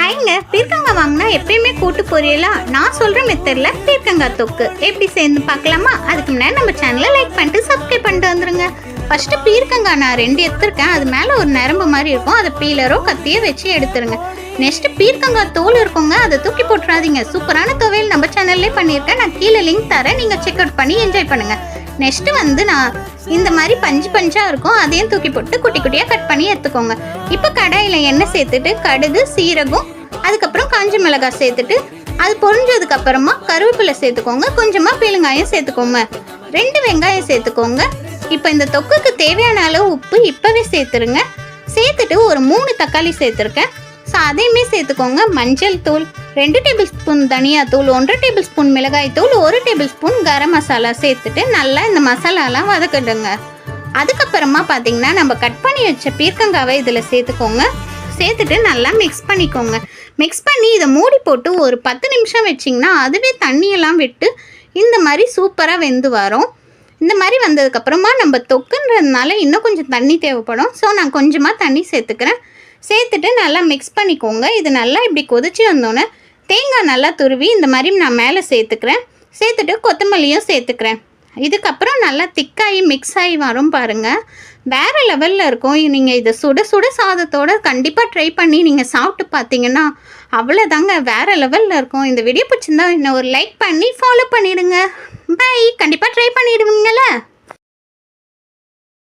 ஹைங்க, பீர்க்கங்காய் வாங்கினா எப்பயுமே கூட்டு பொரியலா? நான் சொல்கிற மெத்தடில் பீர்க்கங்காய் தொக்கு எப்படி சேர்ந்து பார்க்கலாமா? அதுக்கு முன்னாடி நம்ம சேனலை லைக் பண்ணிட்டு சப்ஸ்கிரைப் பண்ணிட்டு வந்துருங்க. ஃபஸ்ட்டு பீர்க்கங்காய் நான் 2 எடுத்துருக்கேன். அது மேலே ஒரு நரம்பு மாதிரி இருக்கும், அதை பீலரோ கத்தியோ வச்சு எடுத்துருங்க. நெக்ஸ்ட்டு பீர்க்கங்காய் தோல் இருக்குங்க, அதை தூக்கி போட்டுறாதீங்க. சூப்பரான துவையல் நம்ம சேனல்லே பண்ணியிருக்கேன், நான் கீழே லிங்க் தரேன், நீங்கள் செக் அவுட் பண்ணி என்ஜாய் பண்ணுங்கள். நெக்ஸ்ட்டு நான் இந்த மாதிரி பஞ்சாக இருக்கும், அதையும் தூக்கி போட்டு குட்டி குட்டியாக கட் பண்ணி எடுத்துக்கோங்க. இப்போ கடாயில் எண்ணெய் சேர்த்துட்டு கடுகு, சீரகம், அதுக்கப்புறம் காஞ்ச மிளகாய் சேர்த்துட்டு அது பொரிஞ்சதுக்கு அப்புறமா கருவேப்பிலை சேர்த்துக்கோங்க. கொஞ்சமாக பெருங்காயம் சேர்த்துக்கோங்க. 2 வெங்காயம் சேர்த்துக்கோங்க. இப்போ இந்த தொக்குக்கு தேவையான அளவு உப்பு இப்போவே சேர்த்துருங்க. சேர்த்துட்டு ஒரு 3 தக்காளி சேர்த்துருக்கேன். ஸோ அதையுமே சேர்த்துக்கோங்க. மஞ்சள் தூள் 2 டேபிள் ஸ்பூன், தனியாத்தூள் 1 டேபிள் ஸ்பூன், மிளகாய் தூள் 1 டேபிள் ஸ்பூன், கரம் மசாலா சேர்த்துட்டு நல்லா இந்த மசாலாலாம் வதக்கிடுங்க. அதுக்கப்புறமா பார்த்தீங்கன்னா நம்ம கட் பண்ணி வச்ச பீர்க்கங்காவை இதில் சேர்த்துக்கோங்க. சேர்த்துட்டு நல்லா மிக்ஸ் பண்ணிக்கோங்க. மிக்ஸ் பண்ணி இதை மூடி போட்டு ஒரு 10 நிமிஷம் வச்சிங்கன்னா அதுவே தண்ணியெல்லாம் விட்டு இந்த மாதிரி சூப்பராக வெந்து வரும். இந்த மாதிரி வந்ததுக்கப்புறமா நம்ம தொக்குன்றதுனால இன்னும் கொஞ்சம் தண்ணி தேவைப்படும். ஸோ நான் கொஞ்சமாக தண்ணி சேர்த்துக்கிறேன். சேர்த்துட்டு நல்லா மிக்ஸ் பண்ணிக்கோங்க. இது நல்லா இப்படி கொதிச்சு வந்தோன்னே தேங்காய் நல்லா துருவி இந்த மாதிரி நான் மேலே சேர்த்துக்கிறேன். சேர்த்துட்டு கொத்தமல்லியும் சேர்த்துக்கிறேன். இதுக்கப்புறம் நல்லா திக்காகி மிக்ஸ் ஆகி வரும் பாருங்கள், வேறு லெவலில் இருக்கும். நீங்கள் இதை சுட சுட சாதத்தோடு கண்டிப்பாக ட்ரை பண்ணி நீங்கள் சாப்பிட்டு பார்த்தீங்கன்னா அவ்வளோதாங்க, வேறு லெவலில் இருக்கும். இந்த வீடியோ பிடிச்சிருந்தா இன்னும் ஒரு லைக் பண்ணி ஃபாலோ பண்ணிடுங்க. பை. கண்டிப்பாக ட்ரை பண்ணிடுவீங்களே.